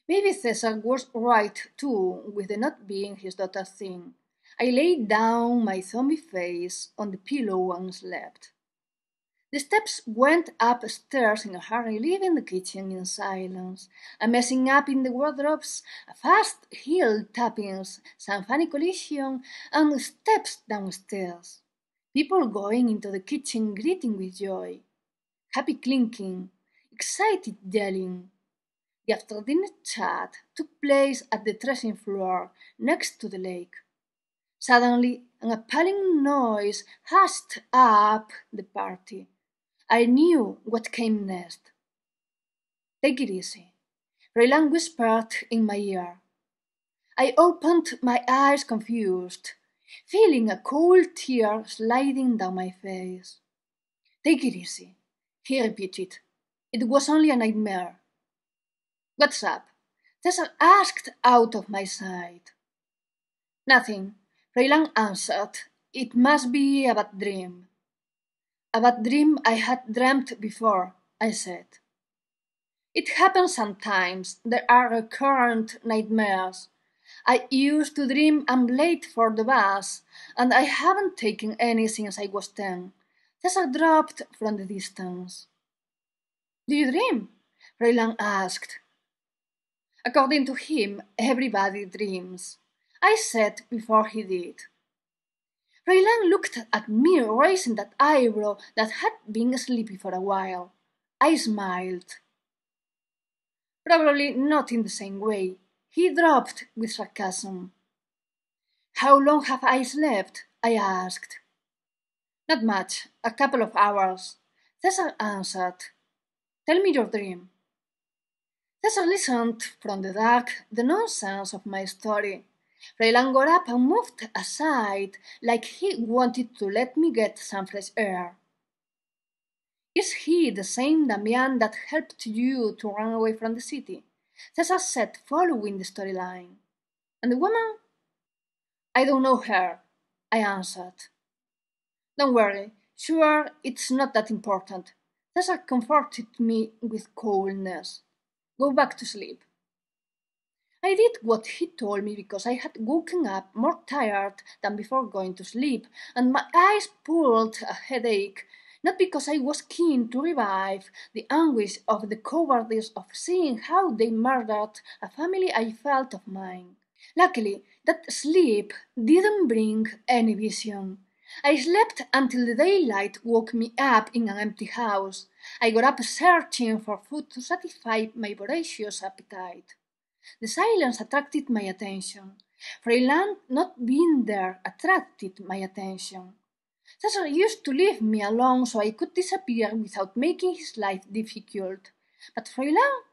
Maybe Cesar was right too with the not being his daughter thing. I laid down my zombie face on the pillow and slept. The steps went upstairs in a hurry, leaving the kitchen in silence, a messing up in the wardrobes, a fast heel tappings, some funny collision, and steps downstairs. People going into the kitchen greeting with joy, happy clinking, excited yelling. The after-dinner chat took place at the threshing floor next to the lake. Suddenly, an appalling noise hushed up the party. I knew what came next. "Take it easy," Raylan whispered in my ear. I opened my eyes confused, feeling a cold tear sliding down my face. "Take it easy," he repeated. "It was only a nightmare." "What's up?" Cesar asked out of my sight. "Nothing," Raylan answered. "It must be a bad dream." "A bad dream I had dreamt before," I said. "It happens sometimes. There are recurrent nightmares. I used to dream I'm late for the bus, and I haven't taken any since I was 10. Cesar dropped from the distance. "Do you dream?" Raylan asked. "According to him, everybody dreams," I said before he did. Raylan looked at me, raising that eyebrow that had been sleepy for a while. I smiled. "Probably not in the same way," he dropped with sarcasm. "How long have I slept?" I asked. "Not much, a couple of hours," Cesar answered. "Tell me your dream." Cesar listened from the dark the nonsense of my story. Raylan got up and moved aside like he wanted to let me get some fresh air. "Is he the same Damian that helped you to run away from the city?" Cesar said, following the storyline. "And the woman?" "I don't know her," I answered. "Don't worry, sure, it's not that important." Cesar comforted me with coldness. "Go back to sleep." I did what he told me because I had woken up more tired than before going to sleep, and my eyes pulled a headache, not because I was keen to revive the anguish of the cowardice of seeing how they murdered a family I felt of mine. Luckily, that sleep didn't bring any vision. I slept until the daylight woke me up in an empty house. I got up searching for food to satisfy my voracious appetite. The silence attracted my attention. Freyland not being there attracted my attention. Cesar used to leave me alone so I could disappear without making his life difficult. But Freyland?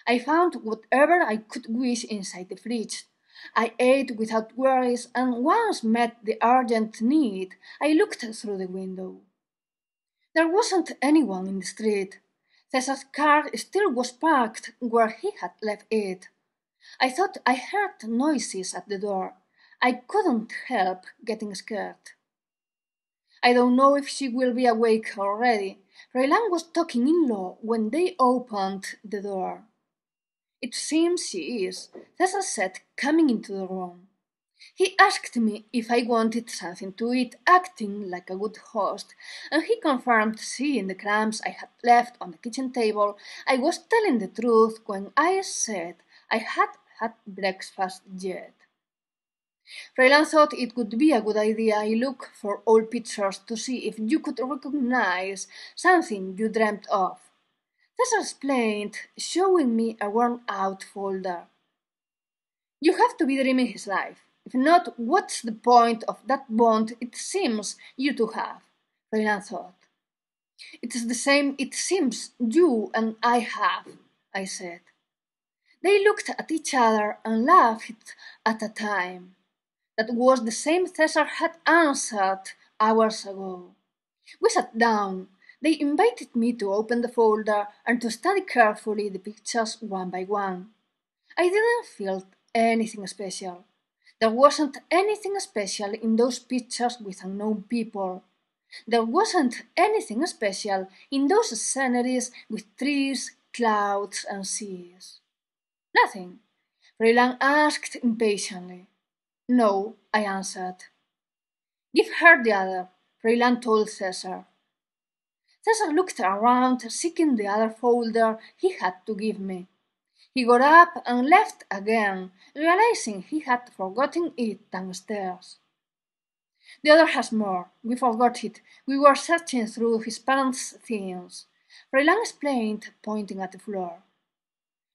I found whatever I could wish inside the fridge. I ate without worries, and once met the urgent need, I looked through the window. There wasn't anyone in the street. Cesar's car still was parked where he had left it. I thought I heard noises at the door. I couldn't help getting scared. I don't know if she will be awake already. Raylan was talking in low when they opened the door. "It seems she is," Cesar said, coming into the room. He asked me if I wanted something to eat, acting like a good host, and he confirmed, seeing the crumbs I had left on the kitchen table, I was telling the truth when I said I had had breakfast yet. Raylan thought it would be a good idea I look for old pictures to see if you could recognize something you dreamt of. Cesar explained, showing me a worn-out folder. "You have to be dreaming his life. If not, what's the point of that bond it seems you two have?" Raylan thought. "It's the same it seems you and I have," I said. They looked at each other and laughed at a time. That was the same Cesar had answered hours ago. We sat down. They invited me to open the folder and to study carefully the pictures one by one. I didn't feel anything special. There wasn't anything special in those pictures with unknown people. There wasn't anything special in those sceneries with trees, clouds, and seas. Nothing, Freiland asked impatiently. No, I answered. Give her the other, Freiland told Cesar. Cesar looked around, seeking the other folder he had to give me. He got up and left again, realizing he had forgotten it downstairs. The other has more. We forgot it. We were searching through his parents' things. Freiland explained, pointing at the floor.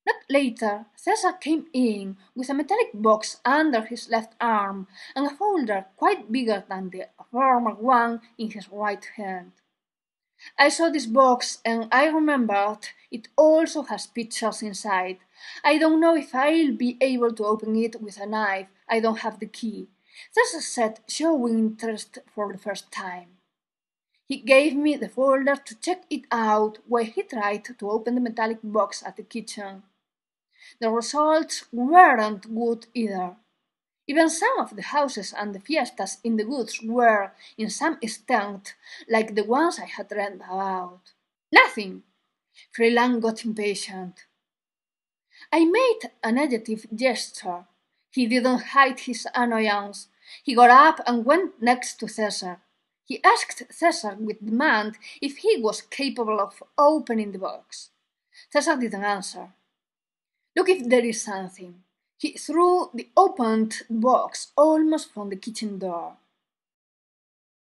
Not later, Cesar came in with a metallic box under his left arm and a folder quite bigger than the former one in his right hand. I saw this box and I remembered it also has pictures inside. I don't know if I'll be able to open it with a knife. I don't have the key. Cesar said, showing interest for the first time. He gave me the folder to check it out while he tried to open the metallic box at the kitchen. The results weren't good either. Even some of the houses and the fiestas in the woods were, in some extent, like the ones I had read about. Nothing! Freiland got impatient. I made a negative gesture. He didn't hide his annoyance. He got up and went next to Cesar. He asked Cesar with demand if he was capable of opening the box. Cesar didn't answer. Look if there is something. He threw the opened box almost from the kitchen door.